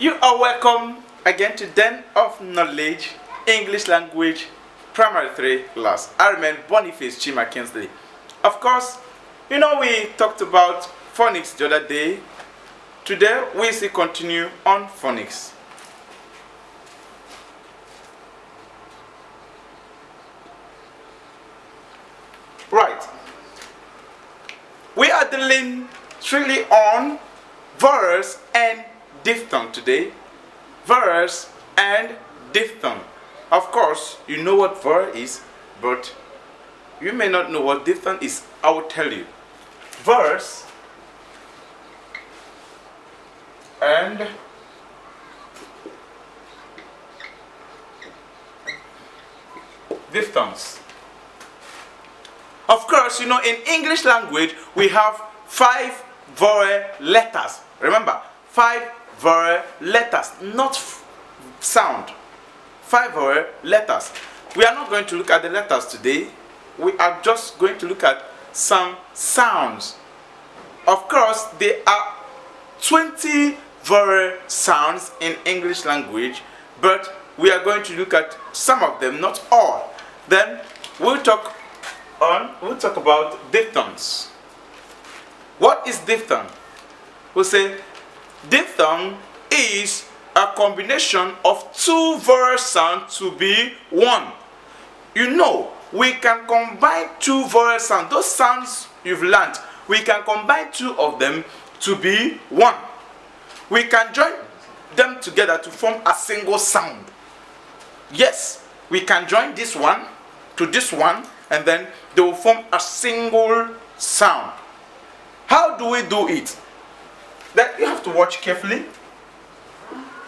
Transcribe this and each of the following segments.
You are welcome again to Den of Knowledge, English Language, Primary 3 class. I remain Boniface Chima Kinsley. Of course, we talked about phonics the other day. Today, we still continue on phonics. Right. We are dealing strictly on vowels and diphthong today. Vowels and diphthong. Of course, you know what vowel is, but you may not know what diphthong is. I will tell you. Vowels and diphthongs. Of course, in English language, we have 5 vowel letters. Remember, 5 vowel letters, not sound. 5 vowel letters. We are not going to look at the letters today. We are just going to look at some sounds. Of course, there are 20 vowel sounds in English language, but we are going to look at some of them, not all. Then we'll talk about diphthongs. What is diphthong? We'll say diphthong is a combination of 2 vowel sounds to be one. We can combine 2 vowel sounds. Those sounds you've learned, we can combine 2 of them to be one. We can join them together to form a single sound. Yes, we can join this one to this one, and then they will form a single sound. How do we do it? Then you have to watch carefully.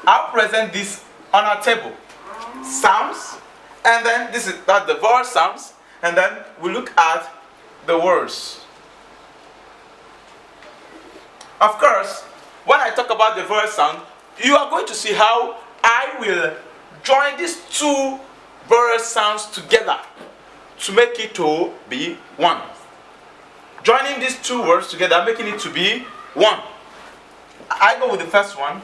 I'll present this on our table. Sounds, and then that's the vowel sounds, and then we look at the words. Of course, when I talk about the vowel sound, you are going to see how I will join these 2 vowel sounds together to make it to be one. Joining these 2 words together, making it to be one. I go with the first one.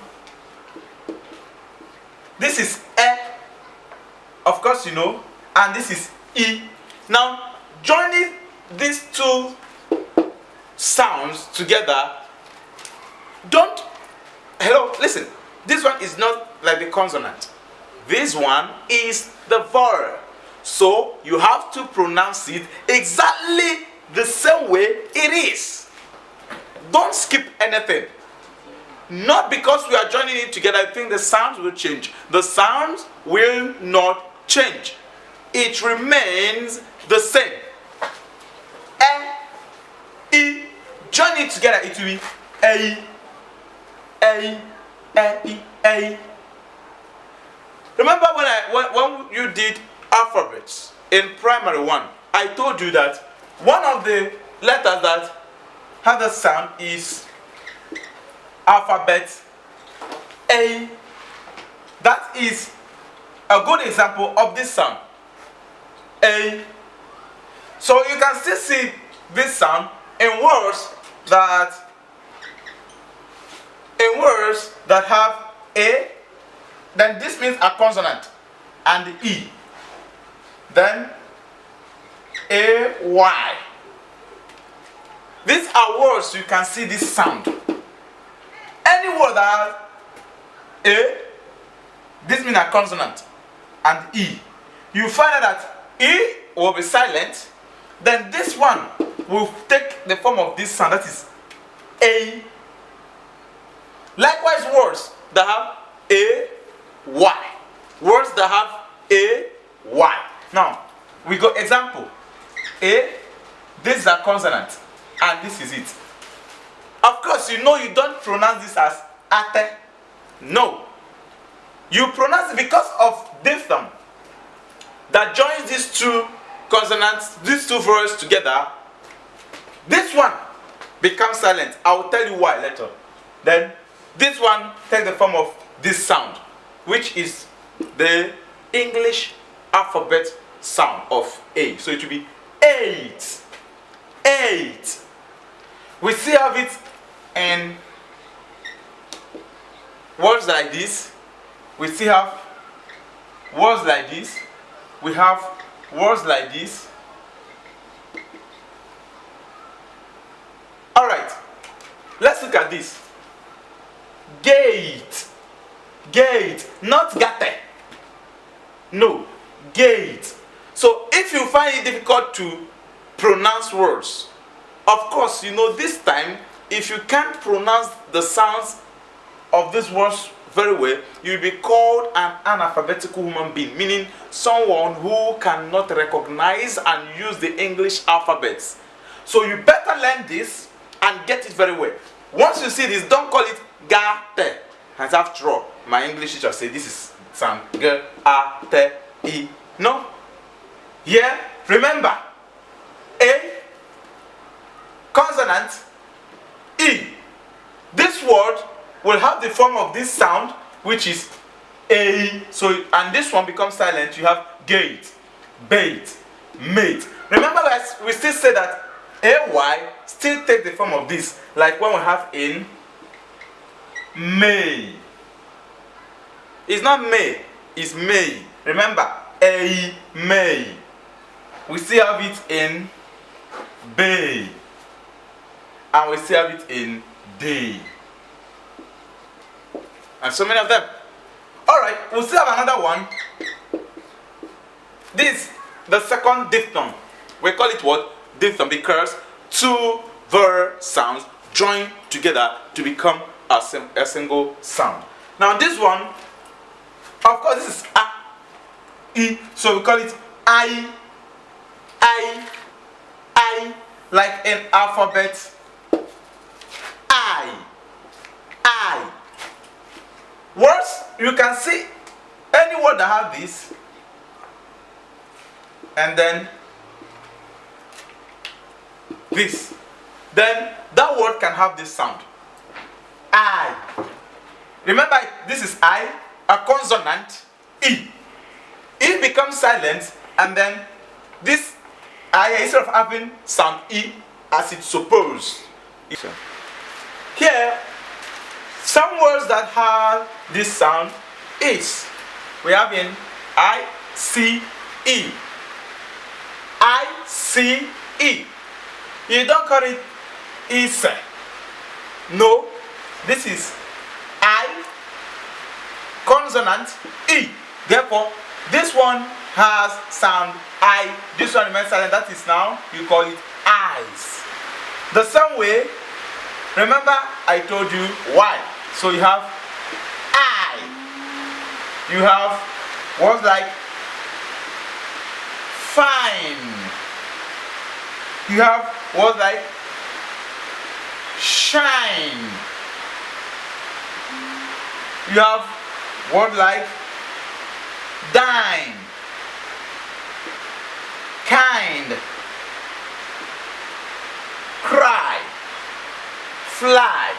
This is E, of course and this is E. Now, joining these 2 sounds together, listen, this one is not like the consonant. This one is the vowel. So, you have to pronounce it exactly the same way it is. Don't skip anything. Not because we are joining it together, I think the sounds will change. The sounds will not change. It remains the same. E, join it together, it will be A. Remember when you did alphabets in primary 1, I told you that one of the letters that have the sound is alphabet A. That is a good example of this sound. A. So you can still see this sound in words that have A. Then this means a consonant and E. Then A-Y. These are words you can see this sound. Any word that has A, this means a consonant, and E. You find out that E will be silent, then this one will take the form of this sound, that is A. Likewise, words that have A-Y. Words that have A-Y. Now, we got example. A, this is a consonant, and this is it. Of course, you don't pronounce this as ate. No. You pronounce it because of diphthong that joins these 2 consonants, these 2 vowels together. This one becomes silent. I will tell you why later. Then, this one takes the form of this sound, which is the English alphabet sound of A. So it will be 8. We still have it in words like this. We still have words like this. We have words like this. Alright, let's look at this. Gate. Gate, not gate. No, gate. So if you find it difficult to pronounce words, of course, you know, this time, if you can't pronounce the sounds of these words very well, you'll be called an analphabetical human being, meaning someone who cannot recognize and use the English alphabets. So you better learn this and get it very well. Once you see this, don't call it gate. As after all, my English teacher said this is sound g, a, t, e. No. Here, remember, a consonant, e. This word will have the form of this sound, which is a. So, and this one becomes silent. You have gate, bait, mate. Remember, we still say that ay still take the form of this, like when we have in may. It's not may, it's may. Remember, a may. We still have it in bay, and we still have it in day, and so many of them. Alright, we'll still have another one. This, the second diphthong. We call it what? Diphthong, because two vowel sounds join together to become a single sound. Now this one, of course, this is a, e, so we call it I, like in alphabet, I. Words, you can see any word that have this, and then this, then that word can have this sound. I. Remember, this is I, a consonant, E. E becomes silent, and then this I, instead of having sound E as it's supposed. Here, some words that have this sound is, we have in I, C, E. I, C, E. You don't call it is. No, this is I, consonant, E. Therefore, this one has sound I. This one remains silent. That is now, you call it eyes. The same way, remember I told you why. So you have I. You have words like fine. You have words like shine. You have words like dine, kind, cry, fly,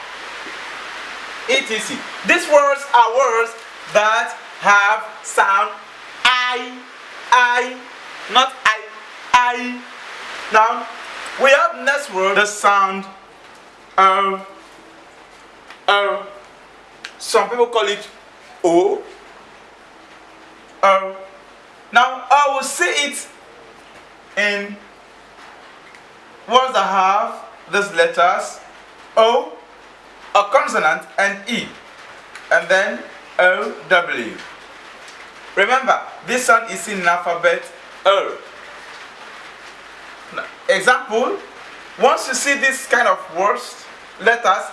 etc. These words are words that have sound I, not I. Now, we have next word, the sound O. Some people call it O. Now, I will see it in words that have these letters O, a consonant, and E, and then O, W. Remember, this one is in alphabet O. Now, example, once you see this kind of words, letters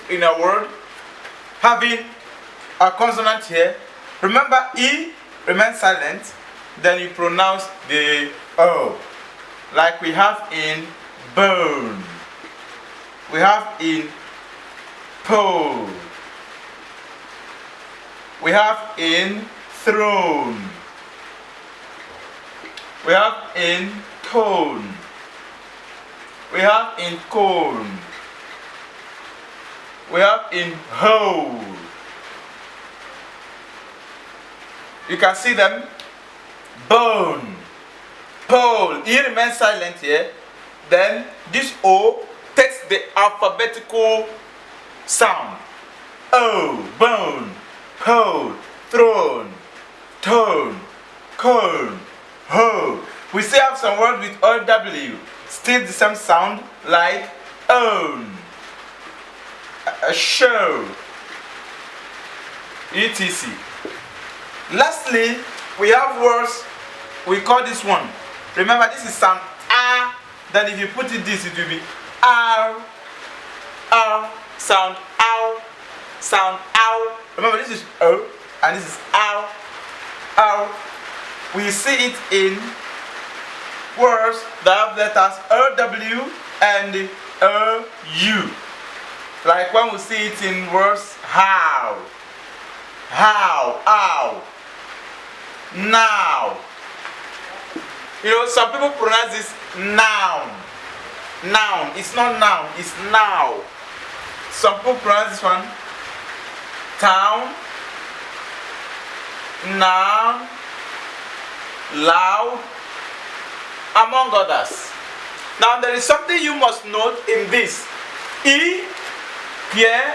in a word having a consonant here, remember E remains silent, then you pronounce the O, like we have in bone, we have in pole, we have in throne, we have in tone, we have in cone, we have in hole. You can see them. Bone, pole. E remains silent here. Then this O takes the alphabetical sound. O, bone. hold, throne, tone, cone, hold. We still have some words with OW, still the same sound, like own, a show, etc. Lastly, we have words, we call this one. Remember, this is sound ah. Then if you put it this, it will be ow, ow, sound ow, sound ow. Remember, this is o and this is ow, ow. We see it in words that have letters OW and OU. Like when we see it in words how, ow, now. You know, some people pronounce this noun. Noun. It's not noun, it's now. Some people pronounce this one town, noun, loud, among others. Now there is something you must note in this. E here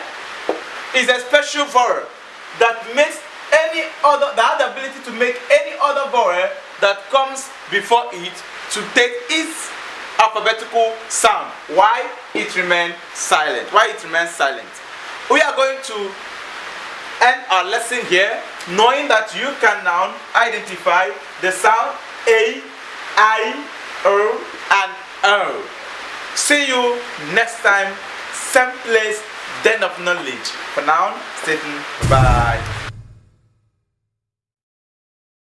is a special vowel that makes any other, that has the ability to make any other vowel that comes before it to take its alphabetical sound. Why it remains silent? Why it remains silent? We are going to end our lesson here, knowing that you can now identify the sound A, I, O, and O. See you next time, same place, den of knowledge. For now, stay tuned. Bye.